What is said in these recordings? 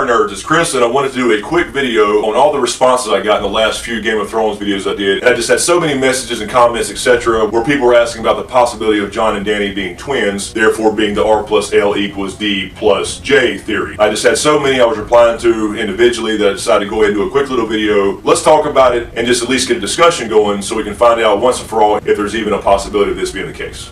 Fire Nerds, it's Chris, and I wanted to do a quick video on all the responses I got in the last few Game of Thrones videos I did. And I just had so many messages and comments, etc., where people were asking about the possibility of Jon and Dany being twins, therefore being the R plus L equals D plus J theory. I just had so many I was replying to individually that I decided to go ahead and do a quick little video. Let's talk about it and just at least get a discussion going so we can find out once and for all if there's even a possibility of this being the case.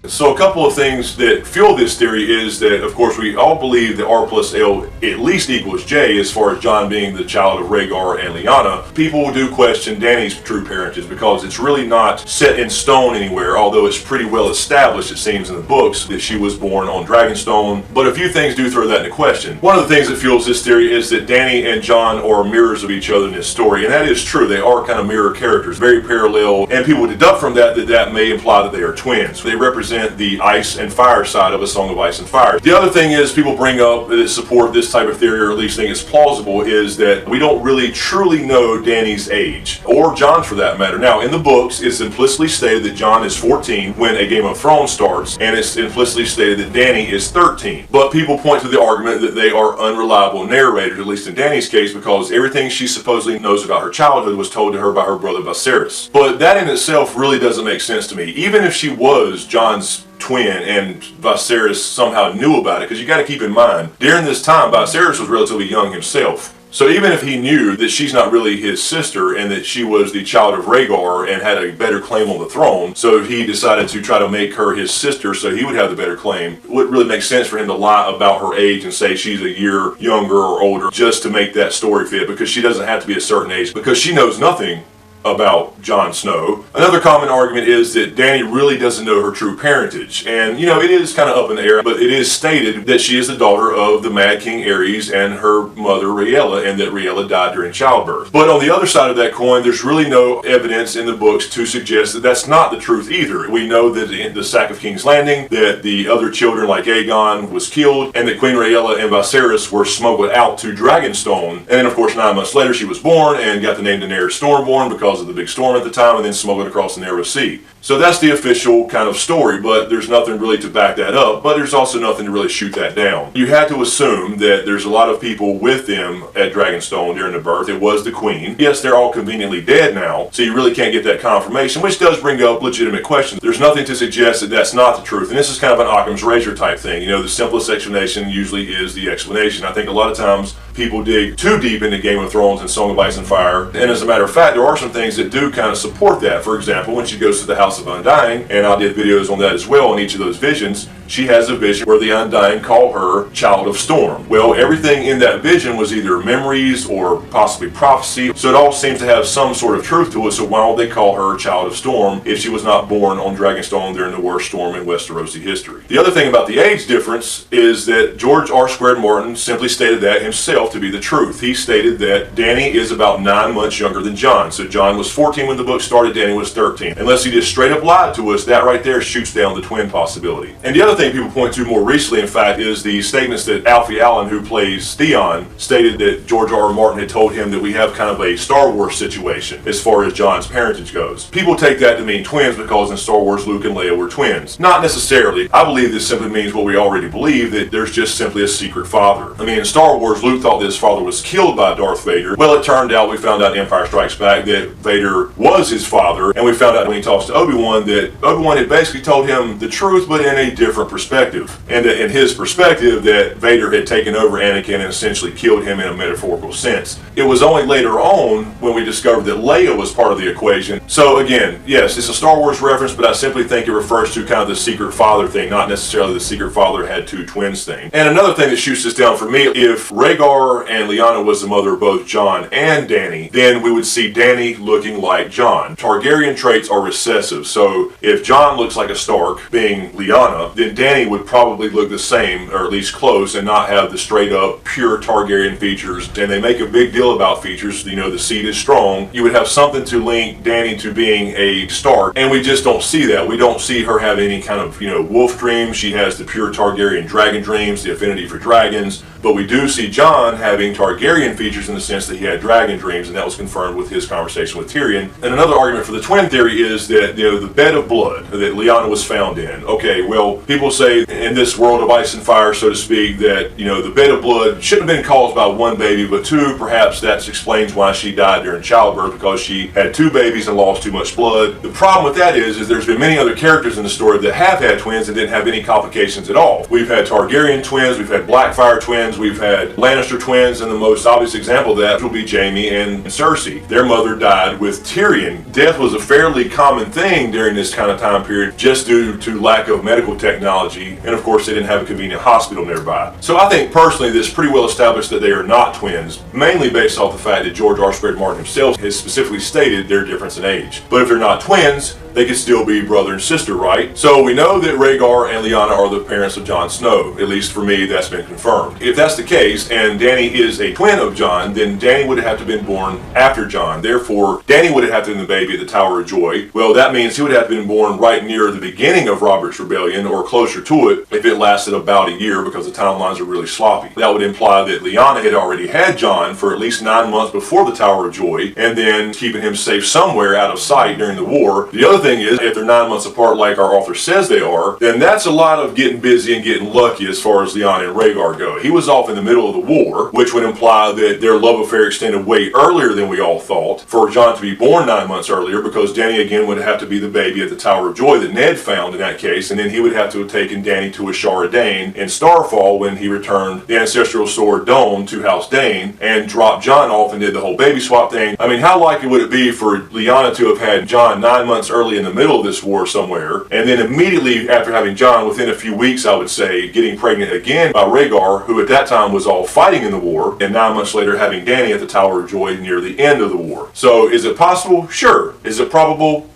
So a couple of things that fuel this theory is that, of course, we all believe that R plus L at least equals J as far as Jon being the child of Rhaegar and Lyanna. People do question Dany's true parentage because it's really not set in stone anywhere, although it's pretty well established, it seems, in the books that she was born on Dragonstone. But a few things do throw that into question. One of the things that fuels this theory is that Dany and Jon are mirrors of each other in this story, and that is true. They are kind of mirror characters, very parallel, and people deduct from that that may imply that they are twins. They represent the ice and fire side of A Song of Ice and Fire. The other thing is people bring up that support this type of theory, or at least think it's plausible, is that we don't really truly know Dany's age, or Jon's for that matter. Now, in the books, it's implicitly stated that Jon is 14 when A Game of Thrones starts, and it's implicitly stated that Dany is 13. But people point to the argument that they are unreliable narrators, at least in Dany's case, because everything she supposedly knows about her childhood was told to her by her brother Viserys. But that in itself really doesn't make sense to me. Even if she was Jon's twin and Viserys somehow knew about it, because you got to keep in mind, during this time Viserys was relatively young himself. So even if he knew that she's not really his sister and that she was the child of Rhaegar and had a better claim on the throne, so he decided to try to make her his sister so he would have the better claim, it wouldn't really make sense for him to lie about her age and say she's a year younger or older just to make that story fit, because she doesn't have to be a certain age, because she knows nothing about Jon Snow. Another common argument is that Dany really doesn't know her true parentage, and you know, it is kind of up in the air, but it is stated that she is the daughter of the Mad King Aerys and her mother Rhaella, and that Rhaella died during childbirth. But on the other side of that coin, there's really no evidence in the books to suggest that that's not the truth either. We know that in the sack of King's Landing, that the other children like Aegon was killed, and that Queen Rhaella and Viserys were smuggled out to Dragonstone, and then of course 9 months later she was born and got the name Daenerys Stormborn because of the big storm at the time, and then smuggled across the narrow sea. So that's the official kind of story, but there's nothing really to back that up, but there's also nothing to really shoot that down. You had to assume that there's a lot of people with them at Dragonstone during the birth. It was the queen. Yes, they're all conveniently dead now, so you really can't get that confirmation, which does bring up legitimate questions. There's nothing to suggest that that's not the truth, and this is kind of an Occam's razor type thing. You know, the simplest explanation usually is the explanation. I think a lot of times people dig too deep into Game of Thrones and Song of Ice and Fire, and as a matter of fact, there are some things that do kind of support that. For example, when she goes to the House of Undying, and I did videos on that as well in each of those visions, she has a vision where the Undying call her Child of Storm. Well, everything in that vision was either memories or possibly prophecy, so it all seems to have some sort of truth to it, so why would they call her Child of Storm if she was not born on Dragonstone during the worst storm in Westerosi history? The other thing about the age difference is that George R. Martin simply stated that himself to be the truth. He stated that Dany is about 9 months younger than Jon. So Jon was 14 when the book started, Dany was 13. Unless he just straight up lied to us, that right there shoots down the twin possibility. And the other thing people point to more recently, in fact, is the statements that Alfie Allen, who plays Theon, stated that George R. R. Martin had told him that we have kind of a Star Wars situation as far as Jon's parentage goes. People take that to mean twins because in Star Wars Luke and Leia were twins. Not necessarily. I believe this simply means what we already believe, that there's just simply a secret father. I mean, in Star Wars, Luke thought that his father was killed by Darth Vader. Well, it turned out, we found out in Empire Strikes Back, that Vader was his father, and we found out when he talks to Obi-Wan that Obi-Wan had basically told him the truth, but in a different perspective. And that in his perspective, that Vader had taken over Anakin and essentially killed him in a metaphorical sense. It was only later on when we discovered that Leia was part of the equation. So again, yes, it's a Star Wars reference, but I simply think it refers to kind of the secret father thing, not necessarily the secret father had two twins thing. And another thing that shoots this down for me, if Rhaegar and Lyanna was the mother of both Jon and Dany, then we would see Dany looking like Jon. Targaryen traits are recessive, so if Jon looks like a Stark, being Lyanna, then Dany would probably look the same, or at least close, and not have the straight up pure Targaryen features. And they make a big deal about features, you know, the seed is strong. You would have something to link Dany to being a Stark, and we just don't see that. We don't see her have any kind of, you know, wolf dreams. She has the pure Targaryen dragon dreams, the affinity for dragons. But we do see Jon having Targaryen features in the sense that he had dragon dreams, and that was confirmed with his conversation with Tyrion. And another argument for the twin theory is that, the bed of blood that Lyanna was found in. Okay, well, people say in this world of ice and fire, so to speak, that, the bed of blood shouldn't have been caused by one baby, but two, perhaps that explains why she died during childbirth, because she had two babies and lost too much blood. The problem with that is there's been many other characters in the story that have had twins and didn't have any complications at all. We've had Targaryen twins, we've had Blackfyre twins, we've had Lannister twins, and the most obvious example of that will be Jaime and Cersei. Their mother died with Tyrion. Death was a fairly common thing during this kind of time period, just due to lack of medical technology, and of course they didn't have a convenient hospital nearby. So I think personally this is pretty well established that they are not twins, mainly based off the fact that George R. Martin himself has specifically stated their difference in age. But if they're not twins, they could still be brother and sister, right? So we know that Rhaegar and Lyanna are the parents of Jon Snow. At least for me, that's been confirmed. If that's the case, and Dany is a twin of Jon, then Dany would have to have been born after Jon. Therefore, Dany would have had to been the baby at the Tower of Joy. Well, that means he would have been born right near the beginning of Robert's Rebellion, or closer to it, if it lasted about a year, because the timelines are really sloppy. That would imply that Lyanna had already had Jon for at least 9 months before the Tower of Joy, and then keeping him safe somewhere out of sight during the war. The other thing is, if they're 9 months apart like our author says they are, then that's a lot of getting busy and getting lucky as far as Lyanna and Rhaegar go. He was off in the middle of the war, which would imply that their love affair extended way earlier than we all thought, for Jon to be born 9 months earlier, because Dany again would have to be the baby at the Tower of Joy that Ned found in that case, and then he would have to have taken Dany to Ashara Dane in Starfall when he returned the ancestral sword Dome to House Dane, and dropped Jon off and did the whole baby swap thing. I mean, how likely would it be for Lyanna to have had Jon 9 months early in the middle of this war somewhere, and then immediately after having Jon, within a few weeks I would say, getting pregnant again by Rhaegar, who at that time was all fighting in the war, and 9 months later having Dany at the Tower of Joy near the end of the war. So is it possible? Sure. Is it probable?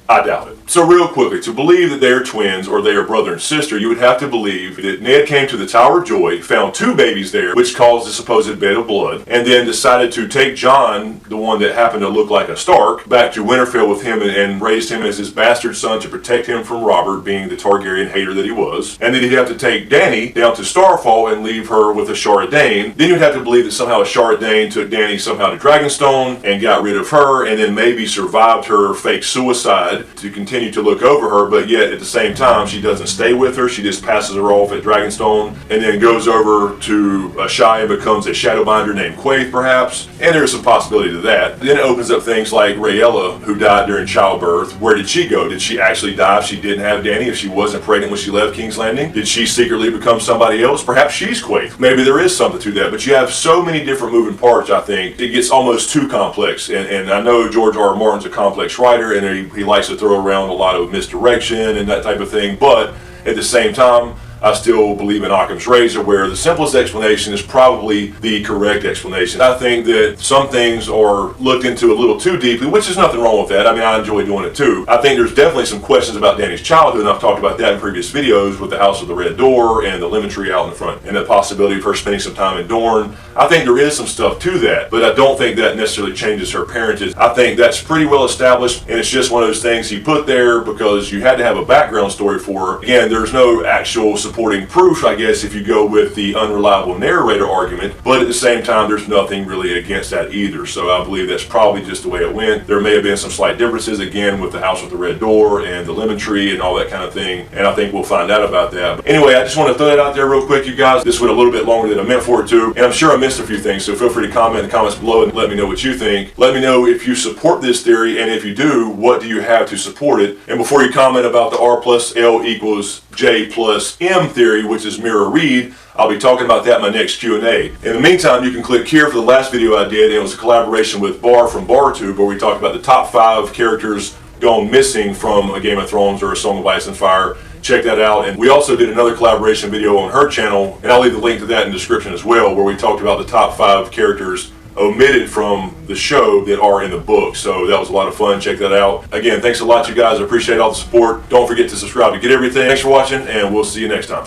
I doubt it. So real quickly, to believe that they are twins or they are brother and sister, you would have to believe that Ned came to the Tower of Joy, found two babies there, which caused the supposed bed of blood, and then decided to take Jon, the one that happened to look like a Stark, back to Winterfell with him and raised him as his bastard son to protect him from Robert, being the Targaryen hater that he was. And then he'd have to take Dany down to Starfall and leave her with Ashara Dane. Then you'd have to believe that somehow Ashara Dane took Dany somehow to Dragonstone and got rid of her, and then maybe survived her fake suicide to continue to look over her, but yet at the same time she doesn't stay with her. She just passes her off at Dragonstone and then goes over to Asshai and becomes a Shadowbinder named Quaithe perhaps, and there's some possibility to that. Then it opens up things like Rhaella, who died during childbirth. Where did she go? Did she actually die if she didn't have Dany, if she wasn't pregnant when she left King's Landing? Did she secretly become somebody else? Perhaps she's Quaithe. Maybe there is something to that, but you have so many different moving parts. I think it gets almost too complex, and I know George R. Martin's a complex writer, and he likes to throw around a lot of misdirection and that type of thing, but at the same time I still believe in Occam's razor, where the simplest explanation is probably the correct explanation. I think that some things are looked into a little too deeply, which is nothing wrong with that. I mean, I enjoy doing it too. I think there's definitely some questions about Dany's childhood, and I've talked about that in previous videos with the House of the Red Door and the lemon tree out in the front, and the possibility of her spending some time in Dorne. I think there is some stuff to that, but I don't think that necessarily changes her parentage. I think that's pretty well established, and it's just one of those things you put there because you had to have a background story for her. Again, there's no actual supporting proof, I guess, if you go with the unreliable narrator argument, but at the same time there's nothing really against that either, so I believe that's probably just the way it went. There may have been some slight differences, again, with the House with the Red Door and the lemon tree and all that kind of thing, and I think we'll find out about that. But anyway, I just want to throw that out there real quick, you guys. This went a little bit longer than I meant for it to, and I'm sure I missed a few things, so feel free to comment in the comments below and let me know what you think. Let me know if you support this theory, and if you do, what do you have to support it? And before you comment about the R plus L equals J plus M theory, which is mirror read, I'll be talking about that in my next Q&A. In the meantime, you can click here for the last video I did, and it was a collaboration with Bar from BarTube, where we talked about the top 5 characters gone missing from a Game of Thrones or a Song of Ice and Fire. Check that out. And we also did another collaboration video on her channel, and I'll leave the link to that in the description as well, where we talked about the top 5 characters omitted from the show that are in the book. So that was a lot of fun. Check that out. Again, thanks a lot, you guys. I appreciate all the support. Don't forget to subscribe to get everything. Thanks for watching, and we'll see you next time.